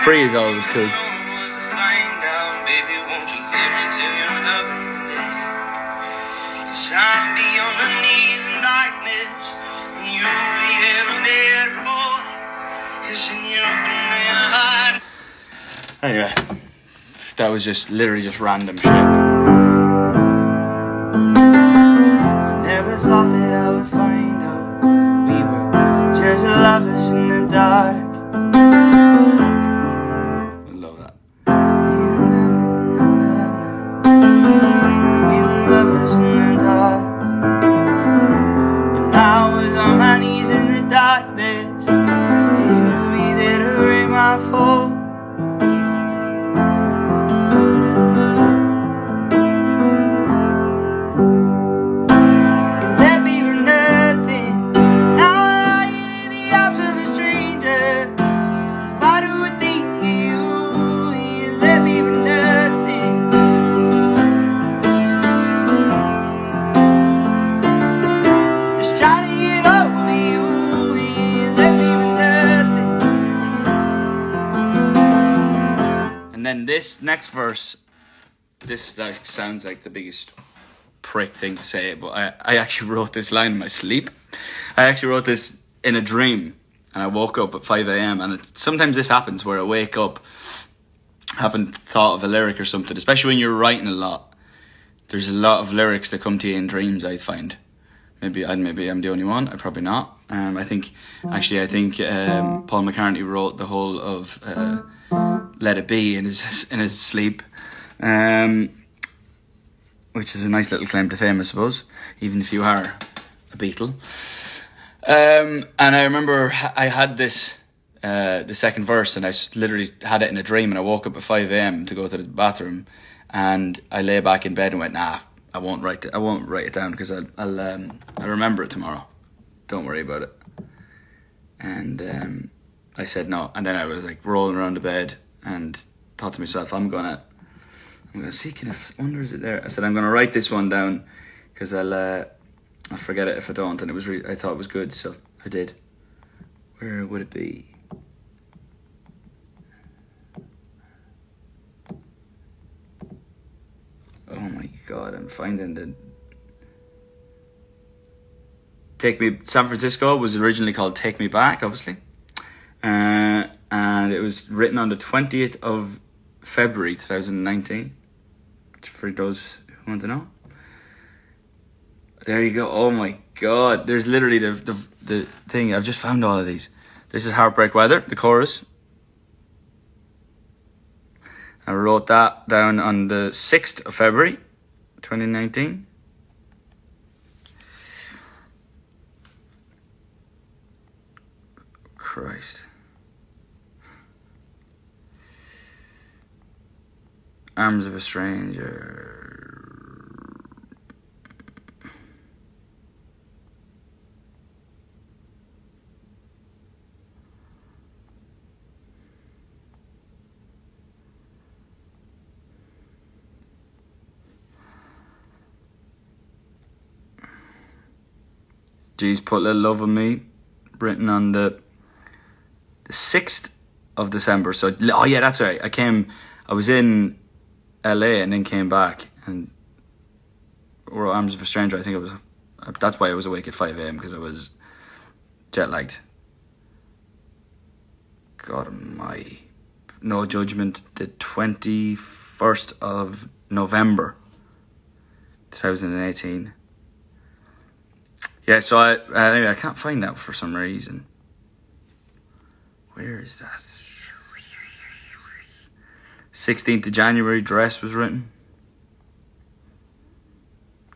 Pre is always cool. Anyway, that was just literally just random shit. Never thought that I would find out we were just lovers in the dark. I love that. We were lovers in the dark, and I was on my knees in the darkness. You'd be there to break my fall. This next verse, this like sounds like the biggest prick thing to say, but I actually wrote this line in my sleep. I actually wrote this in a dream, and I woke up at 5 a.m. and sometimes this happens where I wake up, haven't thought of a lyric or something, especially when you're writing a lot. There's a lot of lyrics that come to you in dreams, I find. Maybe I'm the only one. I probably not. I think Paul McCartney wrote the whole of Let It Be in his sleep, which is a nice little claim to fame, I suppose, even if you are a Beatle. And I remember I had this the second verse, and I literally had it in a dream, and I woke up at 5 a.m. to go to the bathroom, and I lay back in bed and went, nah, I won't write it down because I'll remember it tomorrow. Don't worry about it. And I said no, and then I was like rolling around the bed and thought to myself, I'm gonna see, wonder is it there? I said I'm gonna write this one down because I'll forget it if I don't. And I thought it was good, so I did. Where would it be? finding the San Francisco was originally called Take Me Back, obviously. And it was written on the 20th of February 2019. For those who want to know. There you go. Oh my god. There's literally the thing. I've just found all of these. This is Heartbreak Weather, the chorus. I wrote that down on the 6th of February 2019. Christ. Arms of a Stranger. Jeez, Put a Little Love on Me, written on the 6th of December. So, oh yeah, that's right. I was in LA and then came back and wrote Arms of a Stranger. I think it was, that's why I was awake at 5 a.m. because I was jet lagged. God almighty. No Judgment, the 21st of November 2018. Yeah, so anyway, I can't find that for some reason. Where is that? 16th of January, Dress was written.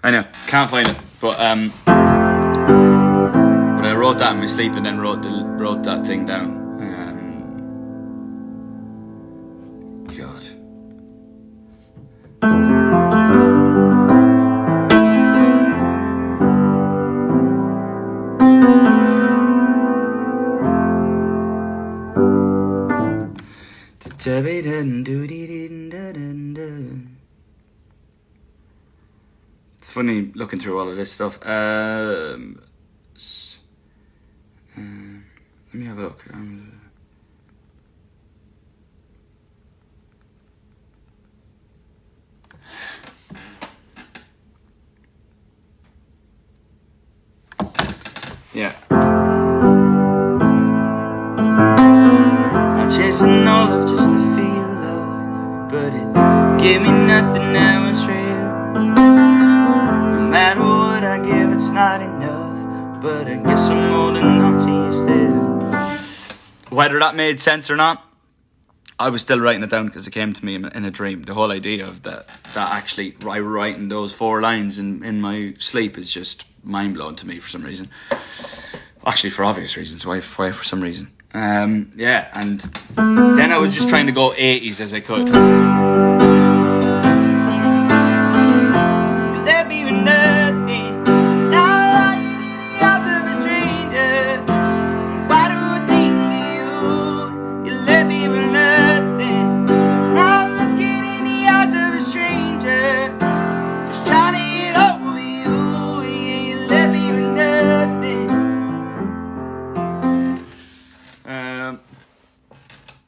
I know, can't find it, but I wrote that in my sleep and then wrote that thing down. God. It's funny looking through all of this stuff. Let me have a look. Yeah. Chasing all love just to feel love, but it gave me nothing, now it's real. No matter what I give, it's not enough, but I guess I'm holding on to you still. Whether that made sense or not, I was still writing it down because it came to me in a dream. The whole idea of that actually writing those 4 lines in my sleep is just mind-blowing to me for some reason. Actually, for obvious reasons. Why for some reason. Yeah, and then I was just trying to go 80s as I could. There be nothing, now I'm in the arms of a stranger. Why do I think of you? You let me with nothing. Now I'm looking in the eyes of a stranger, just trying to get over you. Yeah, you let me with nothing.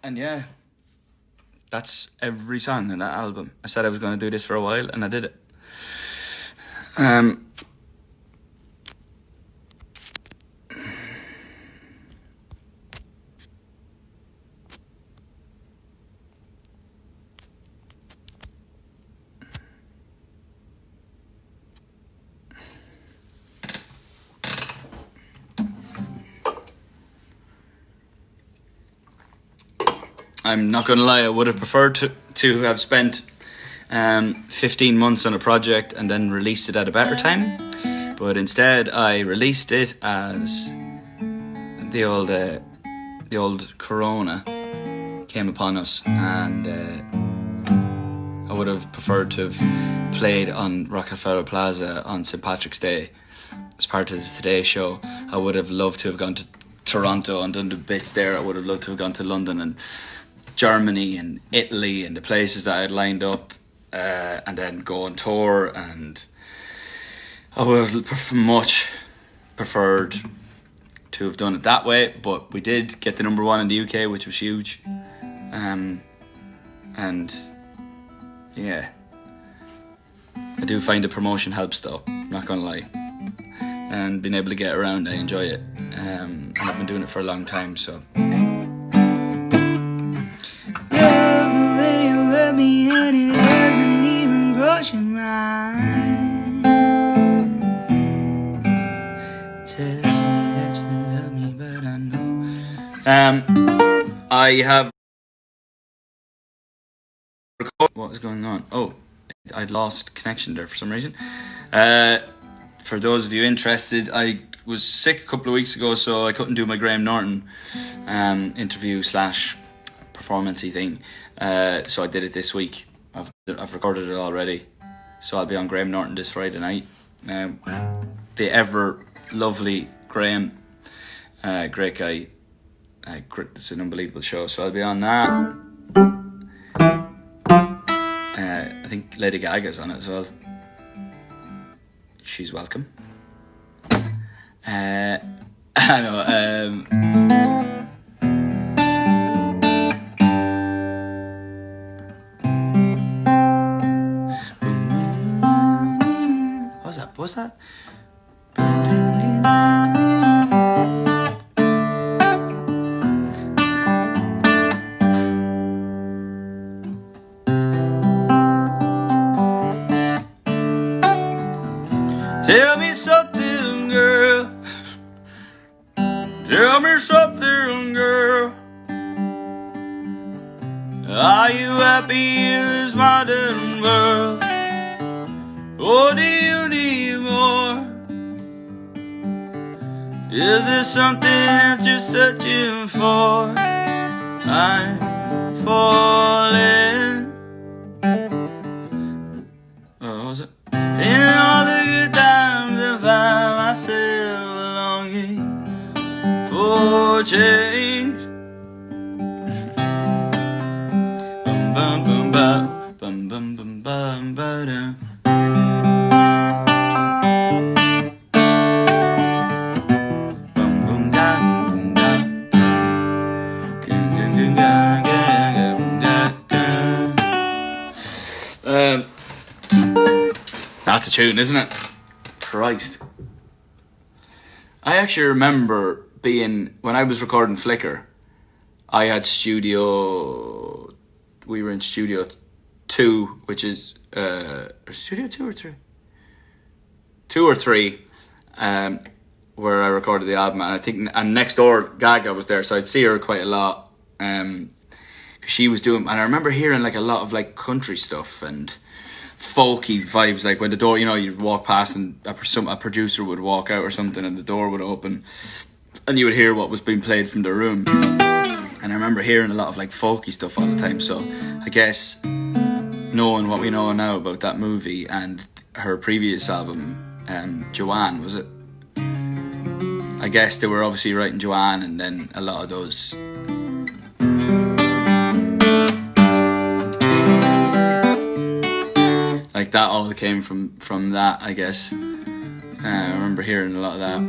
And yeah, that's every song in that album. I said I was going to do this for a while, and I did it. I'm not going to lie, I would have preferred to have spent 15 months on a project and then released it at a better time. But instead, I released it as the old Corona came upon us, and I would have preferred to have played on Rockefeller Plaza on St. Patrick's Day as part of the Today Show. I would have loved to have gone to Toronto and done the bits there. I would have loved to have gone to London and Germany and Italy and the places that I had lined up, and then go on tour, and I would have much preferred to have done it that way, but we did get the number 1 in the UK, which was huge. And yeah, I do find the promotion helps though, I'm not gonna lie. And being able to get around, I enjoy it. And I've been doing it for a long time, so. Love the way you rub me and it doesn't even cross your mind. Tell me that you love me, but I know. I have. What is going on? Oh, I'd lost connection there for some reason. For those of you interested, I was sick a couple of weeks ago, so I couldn't do my Graham Norton interview / performancey thing. So I did it this week. I've recorded it already, so I'll be on Graham Norton this Friday night. The ever lovely Graham, great guy. It's an unbelievable show, so I'll be on that. I think Lady Gaga's on it as well. She's welcome. I know. What's that? Tell me something, girl. Tell me something, girl. Are you happy in this modern world? Or do you need more? Is there something that you're searching for? I'm falling. What was it? In all the good times I find myself longing for change. Bum bum bum bum bum bum bum bum. That's a tune, isn't it? Christ. I actually remember when I was recording Flicker, I had we were in Studio 2, which is, Studio 2 or 3? 2 or 3, where I recorded the album, and next door Gaga was there, so I'd see her quite a lot, cause she was doing, and I remember hearing like a lot of like country stuff and folky vibes, like when the door, you'd walk past and a producer would walk out or something and the door would open and you would hear what was being played from the room. And I remember hearing a lot of like folky stuff all the time, so I guess knowing what we know now about that movie and her previous album, Joanne, was it? I guess they were obviously writing Joanne, and then a lot of those like that all came from that, I guess. I remember hearing a lot of that.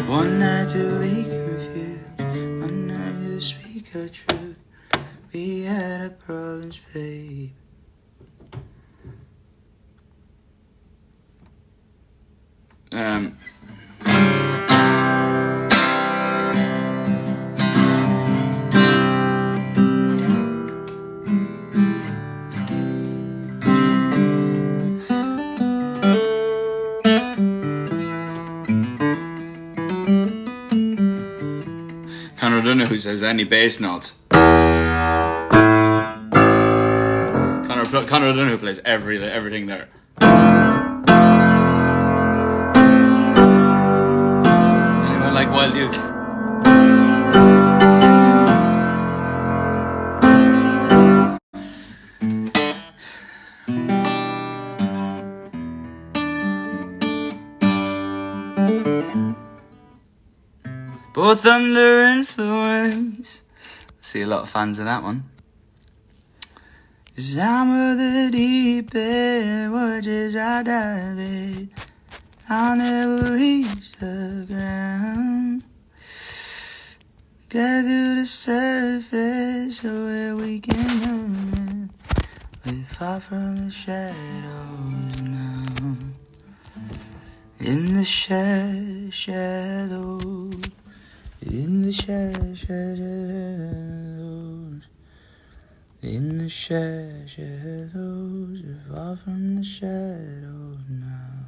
One night to be confused, one night to speak a truth. We had our problems, babe. Conor O'Donoghue says any bass notes. Conor O'Donoghue plays everything there. Anyone like Wild Youth? Both under influence. See a lot of fans of that one. 'Cause I'm of the deep end, watch as I dive in. I'll never reach the ground. Get to the surface of where we can. We're far from the shadows now. In the shadows. In the shadows. In the shadows. We're far from the shadows now.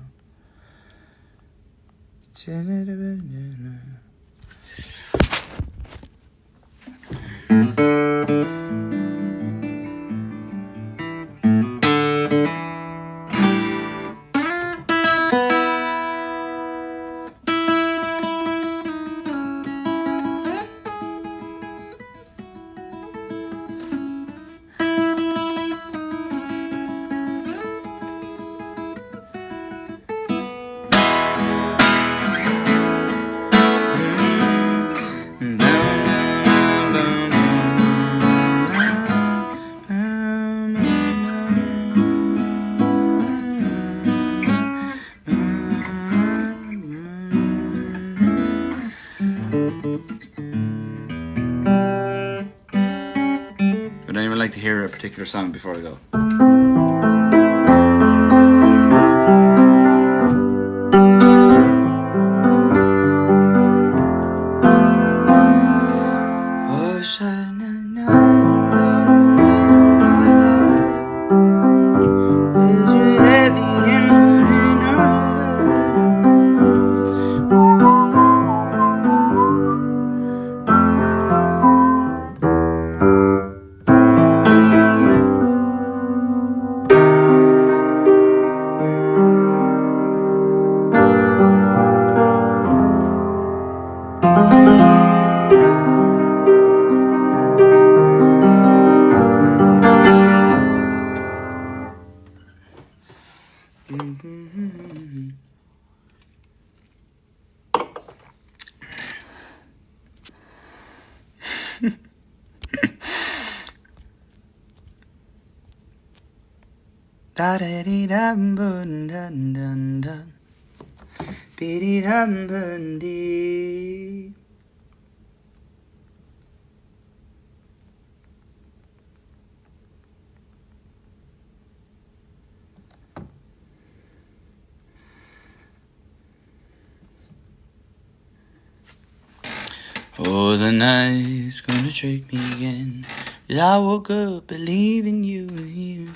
Would anyone like to hear a particular song before I go? Da da dee dum bun dun dun dun. Be dee dum bun dee. Oh, the night's gonna trick me again. 'Cause I woke up believing you were here.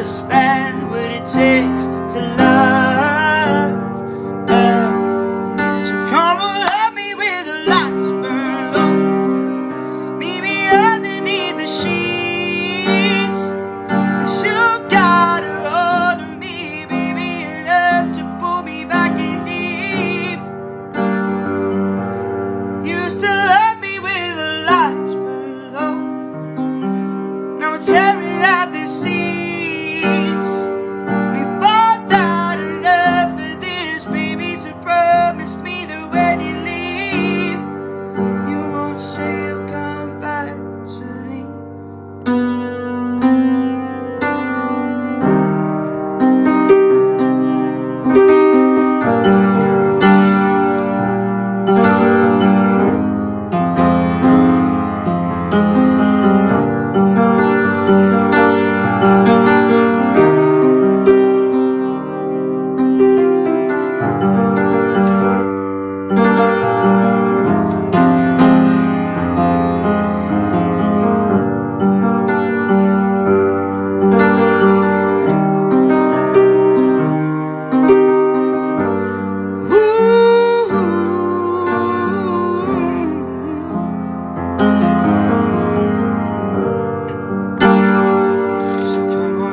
understand what it takes to love. So come and love me with the lights burn low. Meet me underneath the sheets. Cause you got a hold of me, baby, enough to pull me back in deep. You used to love me with the lights burn low. Now we're tearing at the seams. We both had enough of this, baby, so promise me that when you leave, you won't say you'll come back to me.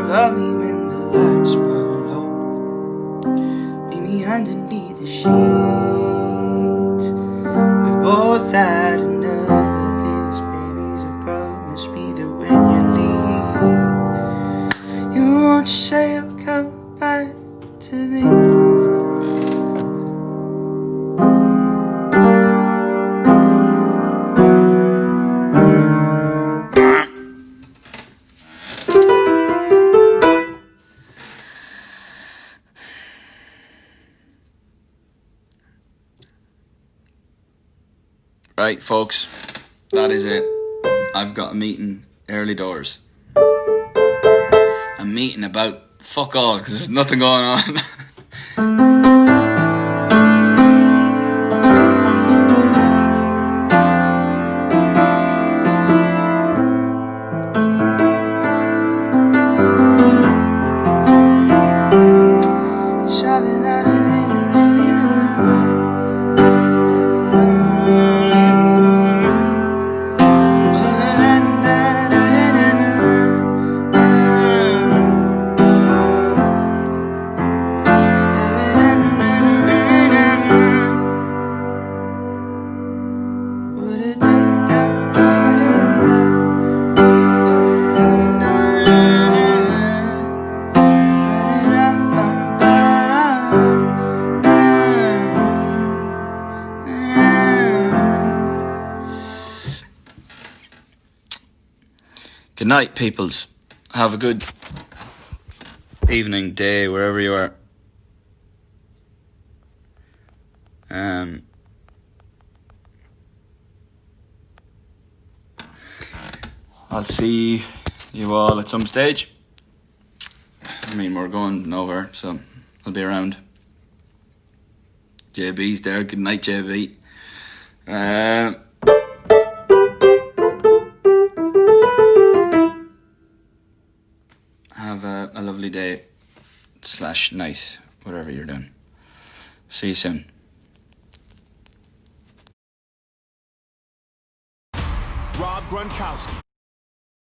Love me when the lights burn low. Meet me underneath the sheets. We both had enough of this, baby, so promise me that when you leave, you won't say you'll come back to me. Right, folks, that is it. I've got a meeting early doors. A meeting about fuck all, because there's nothing going on. Good night, peoples. Have a good evening, day, wherever you are. I'll see you all at some stage. I mean, we're going nowhere, so I'll be around. JB's there. Good night, JB. Have a lovely day / night, whatever you're doing. See you soon. Rob Gronkowski.